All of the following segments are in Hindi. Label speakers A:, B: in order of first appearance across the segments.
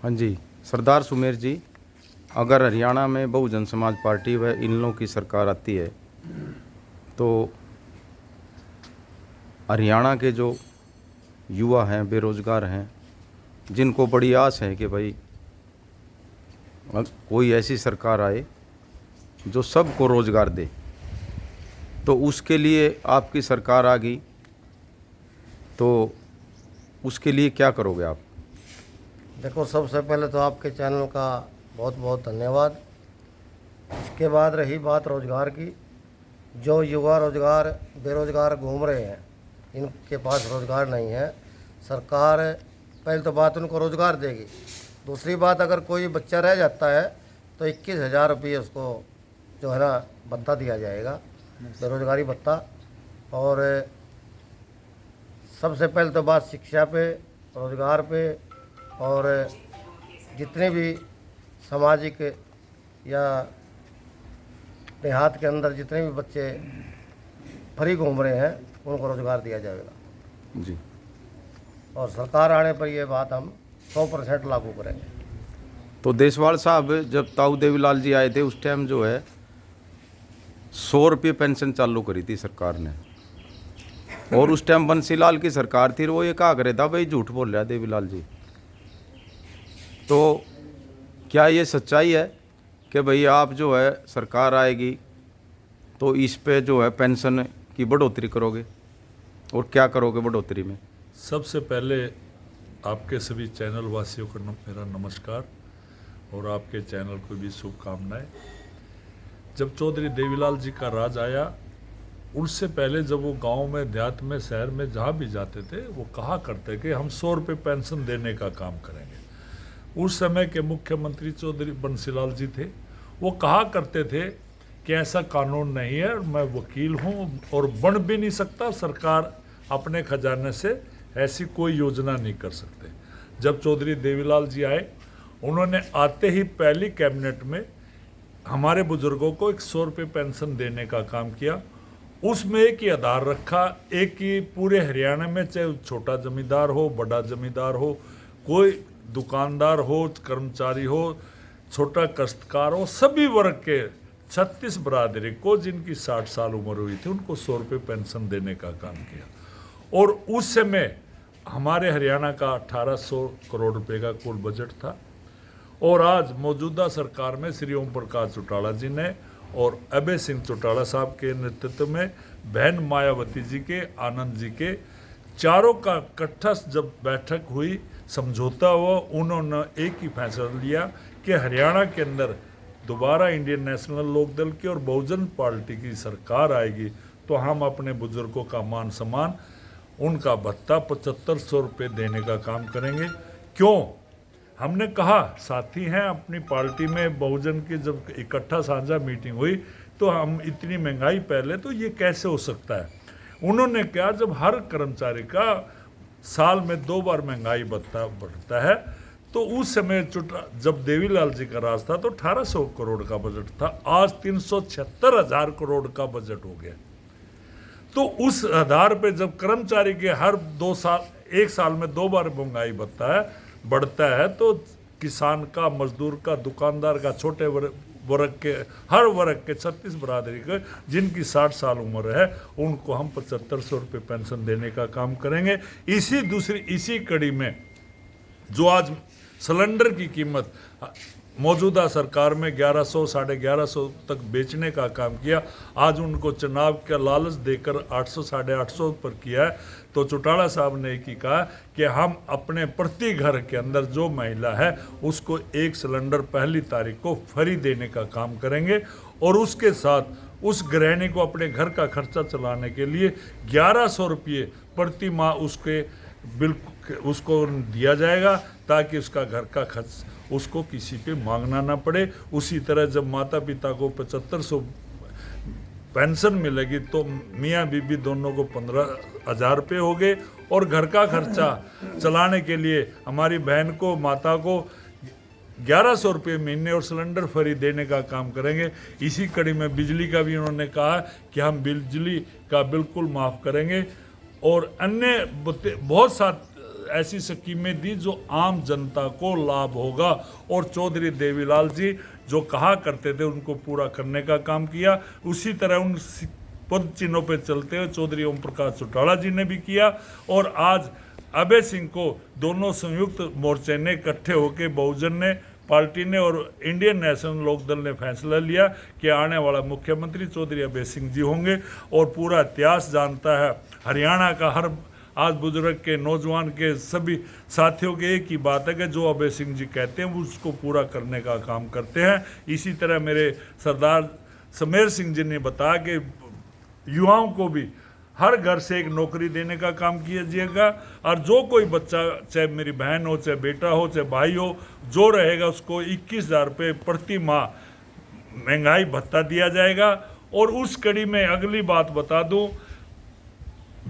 A: हाँ जी, सरदार सुमेर जी, अगर हरियाणा में बहुजन समाज पार्टी व इन लोगों की सरकार आती है तो हरियाणा के जो युवा हैं, बेरोज़गार हैं, जिनको बड़ी आस है कि भाई कोई ऐसी सरकार आए जो सबको रोज़गार दे, तो उसके लिए आपकी सरकार आ गई तो उसके लिए क्या करोगे आप?
B: देखो, सबसे पहले तो आपके चैनल का बहुत बहुत धन्यवाद। इसके बाद रही बात रोज़गार की, जो युवा बेरोज़गार घूम रहे हैं, इनके पास रोज़गार नहीं है, सरकार पहले तो बात उनको रोज़गार देगी। दूसरी बात, अगर कोई बच्चा रह जाता है तो 21,000 रुपये उसको जो है ना भत्ता दिया जाएगा, बेरोज़गारी भत्ता। और सबसे पहले तो बात शिक्षा पे, रोज़गार पे, और जितने भी सामाजिक या देहात के अंदर जितने भी बच्चे फ्री घूम रहे हैं उनको रोज़गार दिया जाएगा
A: जी।
B: और सरकार आने पर ये बात हम 100% लागू करेंगे।
A: तो देसवाल साहब, जब ताऊ देवीलाल जी आए थे उस टाइम जो है 100 रुपये पेंशन चालू करी थी सरकार ने, और उस टाइम बंसीलाल की सरकार थी, वो ये कहा करे था भाई झूठ बोल रहा है देवीलाल जी। तो क्या ये सच्चाई है कि भाई आप जो है सरकार आएगी तो इस पे जो है पेंशन की बढ़ोतरी करोगे, और क्या करोगे बढ़ोतरी में?
C: सबसे पहले आपके सभी चैनल वासियों को मेरा नमस्कार और आपके चैनल को भी शुभकामनाएं। जब चौधरी देवीलाल जी का राज आया, उससे पहले जब वो गांव में, देहात में, शहर में जहाँ भी जाते थे, वो कहा करते कि हम 100 रुपये पेंशन देने का काम करेंगे। उस समय के मुख्यमंत्री चौधरी बंसीलाल जी थे। वो कहा करते थे कि ऐसा कानून नहीं है, मैं वकील हूँ और बन भी नहीं सकता, सरकार अपने खजाने से ऐसी कोई योजना नहीं कर सकते। जब चौधरी देवीलाल जी आए, उन्होंने आते ही पहली कैबिनेट में हमारे बुजुर्गों को 100 रुपये पेंशन देने का काम किया। उसमें एक ही आधार रखा, एक ही पूरे हरियाणा में, चाहे छोटा जमींदार हो, बड़ा जमींदार हो, कोई दुकानदार हो, कर्मचारी हो, छोटा काश्तकार हो, सभी वर्ग के 36 बरादरी को जिनकी 60 साल उम्र हुई थी उनको 100 रुपये पेंशन देने का काम किया। और उस समय हमारे हरियाणा का 1800 करोड़ रुपए का कुल बजट था। और आज मौजूदा सरकार में श्री ओम प्रकाश चौटाला जी ने और अभय सिंह चौटाला साहब के नेतृत्व में बहन मायावती जी के, आनंद जी के, चारों का इकट्ठा जब बैठक हुई, समझौता हुआ, उन्होंने एक ही फैसला लिया कि हरियाणा के अंदर दोबारा इंडियन नेशनल लोकदल की और बहुजन पार्टी की सरकार आएगी तो हम अपने बुजुर्गों का मान सम्मान, उनका भत्ता 7500 रुपये देने का काम करेंगे। क्यों? हमने कहा, साथी हैं अपनी पार्टी में, बहुजन की जब इकट्ठा साझा मीटिंग हुई तो हम इतनी महंगाई पहले तो ये कैसे हो सकता है। उन्होंने कहा, जब हर कर्मचारी का साल में 2 बार महंगाई भत्ता बढ़ता है, तो उस समय जब देवीलाल जी का राज था तो 1800 करोड़ का बजट था, आज 376,000 करोड़ का बजट हो गया। तो उस आधार पे जब कर्मचारी के हर 2 साल, 1 साल में 2 बार महंगाई बढ़ता है तो किसान का, मजदूर का, दुकानदार का, छोटे वर्ग के, हर वर्ग के 36 बरादरी के जिनकी 60 साल उम्र है उनको हम 7500 रुपये पेंशन देने का काम करेंगे। इसी कड़ी में जो आज सिलेंडर की कीमत मौजूदा सरकार में 1100, 1150 तक बेचने का काम किया, आज उनको चुनाव का लालच देकर 800, 850 पर किया है। तो चौटाला साहब ने एक ही कहा कि हम अपने प्रति घर के अंदर जो महिला है उसको 1 सिलेंडर पहली तारीख को फ्री देने का काम करेंगे, और उसके साथ उस गृहिणी को अपने घर का खर्चा चलाने के लिए 1100 रुपये प्रति माह उसको दिया जाएगा, ताकि उसका घर का खर्च उसको किसी पे मांगना ना पड़े। उसी तरह जब माता पिता को 7500 पेंशन मिलेगी तो मियाँ बीबी दोनों को 15,000 रुपये हो गए, और घर का खर्चा चलाने के लिए हमारी बहन को, माता को 1100 रुपये महीने और सिलेंडर फ्री देने का काम करेंगे। इसी कड़ी में बिजली का भी उन्होंने कहा कि हम बिजली का बिल्कुल माफ़ करेंगे, और अन्य बहुत सा ऐसी स्कीमें दी जो आम जनता को लाभ होगा। और चौधरी देवीलाल जी जो कहा करते थे उनको पूरा करने का काम किया। उसी तरह उन पद चिन्हों पर चलते हुए चौधरी ओम प्रकाश चौटाला जी ने भी किया। और आज अभय सिंह को दोनों संयुक्त मोर्चे ने इकट्ठे होकर बहुजन ने पार्टी ने और इंडियन नेशनल लोकदल ने फैसला लिया कि आने वाला मुख्यमंत्री चौधरी अभय सिंह जी होंगे। और पूरा इतिहास जानता है हरियाणा का हर आज बुजुर्ग के नौजवान के सभी साथियों के एक ही बात है कि जो अभय सिंह जी कहते हैं वो उसको पूरा करने का काम करते हैं। इसी तरह मेरे सरदार समेर सिंह जी ने बताया कि युवाओं को भी हर घर से एक नौकरी देने का काम किया जाएगा। और जो कोई बच्चा, चाहे मेरी बहन हो, चाहे बेटा हो, चाहे भाई हो, जो रहेगा उसको 21,000 रुपये प्रति माह महंगाई भत्ता दिया जाएगा। और उस कड़ी में अगली बात बता दूं,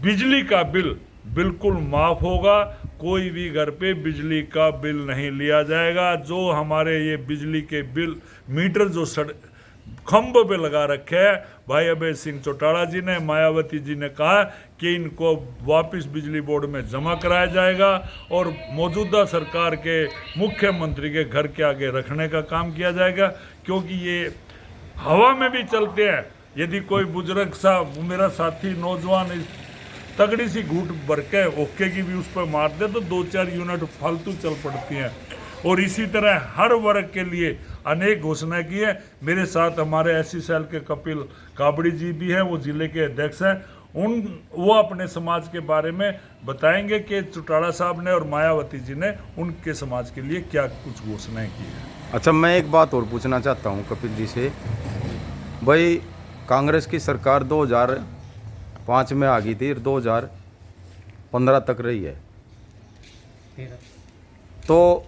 C: बिजली का बिल बिल्कुल माफ़ होगा। कोई भी घर पे बिजली का बिल नहीं लिया जाएगा। जो हमारे ये बिजली के बिल मीटर जो खंभों पे लगा रखे हैं, भाई अभय सिंह चौटाला जी ने, मायावती जी ने कहा कि इनको वापस बिजली बोर्ड में जमा कराया जाएगा और मौजूदा सरकार के मुख्यमंत्री के घर के आगे रखने का काम किया जाएगा। क्योंकि ये हवा में भी चलते हैं। यदि कोई बुजुर्ग सा मेरा साथी नौजवान तगड़ी सी घूट भर के ओके की भी उस पर मार दे तो 2-4 यूनिट फालतू चल पड़ती हैं। और इसी तरह हर वर्ग के लिए अनेक घोषणाएं की है। मेरे साथ हमारे एससी सेल के कपिल काबड़ी जी भी हैं, वो जिले के अध्यक्ष हैं। वो अपने समाज के बारे में बताएंगे कि चौटाला साहब ने और मायावती जी ने उनके समाज के लिए क्या कुछ घोषणाएं की है।
A: अच्छा, मैं एक बात और पूछना चाहता हूँ कपिल जी से। भाई कांग्रेस की सरकार 2005 में आ गई थी और 2015 तक रही है। तो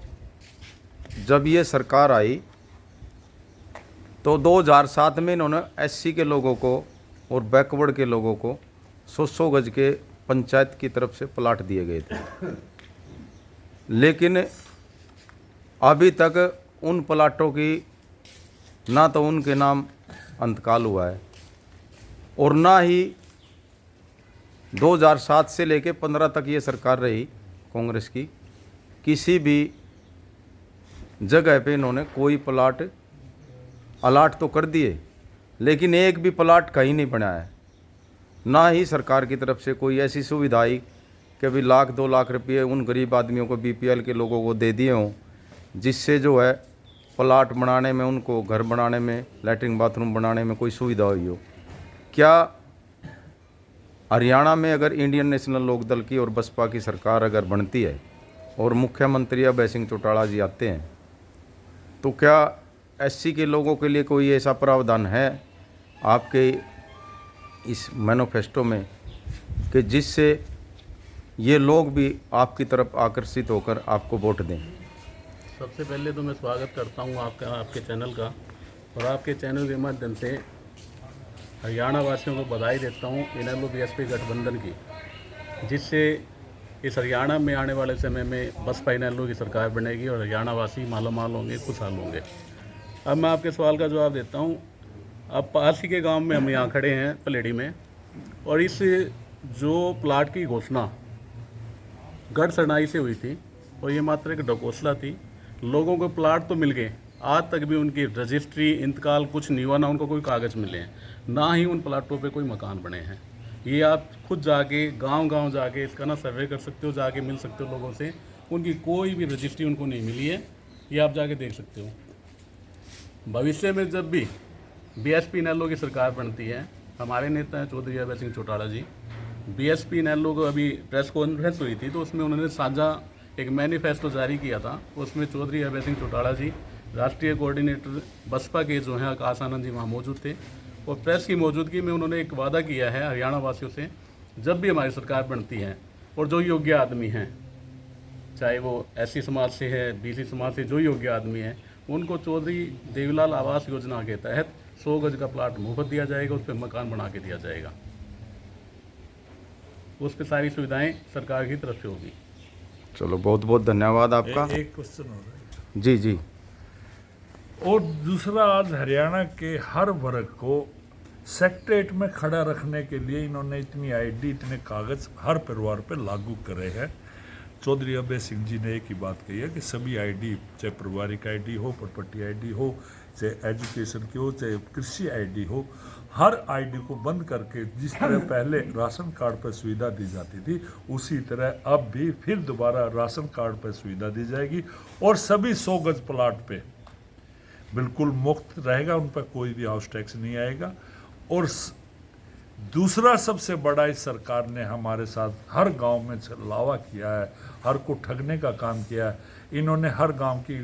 A: जब ये सरकार आई तो 2007 में इन्होंने एससी के लोगों को और बैकवर्ड के लोगों को 100 गज के पंचायत की तरफ से प्लाट दिए गए थे। लेकिन अभी तक उन प्लाटों की ना तो उनके नाम अंतकाल हुआ है और ना ही 2007 से लेके 15 तक ये सरकार रही कांग्रेस की, किसी भी जगह पे इन्होंने कोई प्लाट अलाट तो कर दिए लेकिन एक भी प्लाट कहीं नहीं बनाया है। ना ही सरकार की तरफ से कोई ऐसी सुविधा आई कि अभी 1-2 लाख रुपये उन गरीब आदमियों को, बीपीएल के लोगों को दे दिए हों, जिससे जो है प्लाट बनाने में, उनको घर बनाने में, लैट्रिन बाथरूम बनाने में कोई सुविधा हुई हो। क्या हरियाणा में अगर इंडियन नेशनल लोकदल की और बसपा की सरकार अगर बनती है और मुख्यमंत्री अभय सिंह चौटाला जी आते हैं तो क्या एससी के लोगों के लिए कोई ऐसा प्रावधान है आपके इस मैनिफेस्टो में कि जिससे ये लोग भी आपकी तरफ आकर्षित होकर आपको वोट दें?
D: सबसे पहले तो मैं स्वागत करता हूँ आपके चैनल का और आपके चैनल के माध्यम से हरियाणा वासियों को बधाई देता हूँ इनेलो बीएसपी गठबंधन की, जिससे इस हरियाणा में आने वाले समय में बसपा इनेलो की सरकार बनेगी और हरियाणा वासी मालामाल होंगे, खुशहाल होंगे। अब मैं आपके सवाल का जवाब देता हूँ। अब पास ही के गांव में हम यहाँ खड़े हैं पलेड़ी में, और इस जो प्लाट की घोषणा गढ़ सरनाई से हुई थी और ये मात्र एक ढकोसला थी। लोगों को प्लाट तो मिल गए, आज तक भी उनकी रजिस्ट्री इंतकाल कुछ नहीं हुआ, ना उनको कोई कागज़ मिले हैं, ना ही उन प्लाटों पे कोई मकान बने हैं। ये आप खुद जाके गांव-गांव जाके इसका ना सर्वे कर सकते हो, जाके मिल सकते हो लोगों से, उनकी कोई भी रजिस्ट्री उनको नहीं मिली है। ये आप जाके देख सकते हो। भविष्य में जब भी बीएसपी इनेलो की सरकार बनती है, हमारे नेता हैं चौधरी अभय सिंह चौटाला जी, बीएसपी इनेलो को अभी प्रेस कॉन्फ्रेंस हुई थी तो उसमें उन्होंने साझा एक मैनिफेस्टो जारी किया था। उसमें चौधरी अभय सिंह चौटाला जी, राष्ट्रीय कोऑर्डिनेटर बसपा के जो हैं आकाश आनंद जी वहाँ मौजूद थे, और प्रेस की मौजूदगी में उन्होंने एक वादा किया है हरियाणा वासियों से, जब भी हमारी सरकार बनती है और जो योग्य आदमी हैं, चाहे वो एससी समाज से है, बीसी समाज से, जो योग्य आदमी हैं, उनको चौधरी देवीलाल आवास योजना के तहत 100 गज का प्लाट मुफ्त दिया जाएगा, उस पर मकान बना के दिया जाएगा। उस पर सारी सुविधाएं सरकार की तरफ से होगी।
A: चलो, बहुत बहुत धन्यवाद आपका।
C: एक क्वेश्चन हो रहा है
A: जी जी।
C: और दूसरा, आज हरियाणा के हर वर्ग को सेक्रेटरीट में खड़ा रखने के लिए इन्होंने इतनी आईडी, इतने कागज हर परिवार पे लागू करे हैं। चौधरी अभय सिंह जी ने एक ही बात कही है कि सभी आईडी, चाहे पारिवारिक आईडी हो, प्रॉपर्टी आईडी हो, चाहे एजुकेशन की हो, चाहे कृषि आईडी हो, हर आईडी को बंद करके जिस तरह पहले राशन कार्ड पर सुविधा दी जाती थी, उसी तरह अब भी फिर दोबारा राशन कार्ड पर सुविधा दी जाएगी और सभी 100 गज प्लाट पे बिल्कुल मुफ्त रहेगा, उन पर कोई भी हाउस टैक्स नहीं आएगा। और दूसरा सबसे बड़ा इस सरकार ने हमारे साथ हर गांव में छलावा किया है, हर को ठगने का काम किया है। इन्होंने हर गांव की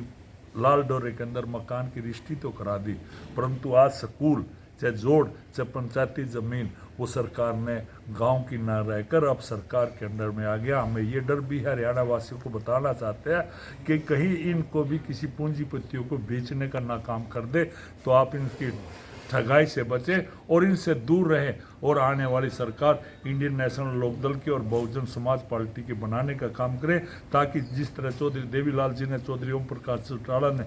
C: लाल डोरे के अंदर मकान की रजिस्ट्री तो करा दी, परंतु आज स्कूल, चाहे जोड़, चाहे पंचायती ज़मीन, वो सरकार ने गांव की ना रहकर अब सरकार के अंडर में आ गया। हमें ये डर भी है, हरियाणा वासियों को बताना चाहते हैं कि कहीं इनको भी किसी पूंजीपतियों को बेचने का ना काम कर दे, तो आप इनकी ठगाई से बचें और इनसे दूर रहें और आने वाली सरकार इंडियन नेशनल लोकदल की और बहुजन समाज पार्टी के बनाने का काम करें, ताकि जिस तरह चौधरी देवीलाल जी ने, चौधरी ओम प्रकाश चौटाला ने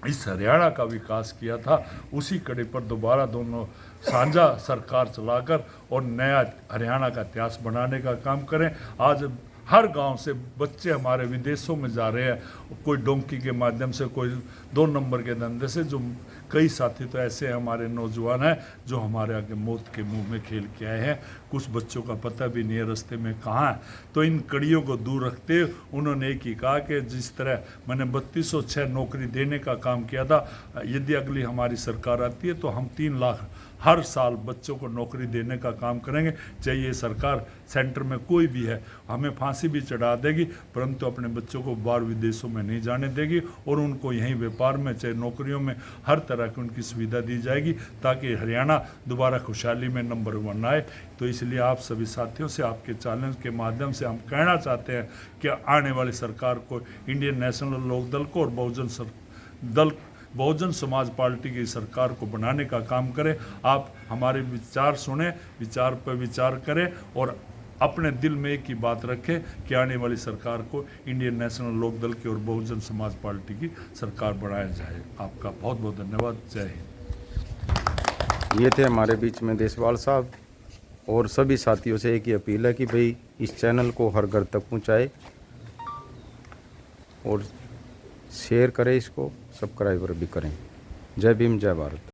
C: इस हरियाणा का विकास किया था, उसी कड़ी पर दोबारा दोनों साझा सरकार चलाकर और नया हरियाणा का इतिहास बनाने का काम करें। आज हर गांव से बच्चे हमारे विदेशों में जा रहे हैं, कोई डोंकी के माध्यम से, कोई 2 नंबर के धंधे से। जो कई साथी तो ऐसे हमारे नौजवान हैं जो हमारे आगे मौत के मुंह में खेल के आए हैं, कुछ बच्चों का पता भी नहीं है रास्ते में कहाँ है। तो इन कड़ियों को दूर रखते हुए उन्होंने एक ही कहा कि जिस तरह मैंने 3206 नौकरी देने का काम किया था, यदि अगली हमारी सरकार आती है तो हम 3 लाख हर साल बच्चों को नौकरी देने का काम करेंगे। चाहे ये सरकार सेंटर में कोई भी है, हमें फांसी भी चढ़ा देगी, परंतु अपने बच्चों को बाहर विदेशों में नहीं जाने देगी और उनको यहीं व्यापार में, चाहे नौकरियों में, हर तरह की उनकी सुविधा दी जाएगी, ताकि हरियाणा दोबारा खुशहाली में नंबर 1 आए। तो इसलिए आप सभी साथियों से आपके चैनल के माध्यम से हम कहना चाहते हैं कि आने वाली सरकार को, इंडियन नेशनल लोकदल को और बहुजन समाज पार्टी की सरकार को बनाने का काम करें। आप हमारे विचार सुने, विचार पर विचार करें और अपने दिल में एक ही बात रखें कि आने वाली सरकार को इंडियन नेशनल लोकदल की और बहुजन समाज पार्टी की सरकार बनाया जाए। आपका बहुत बहुत धन्यवाद। जय हिंद।
A: ये थे हमारे बीच में देशवाल साहब, और सभी साथियों से एक ही अपील है कि भाई इस चैनल को हर घर तक पहुंचाए और शेयर करें, इसको सब्सक्राइबर भी करें। जय भीम, जय भारत।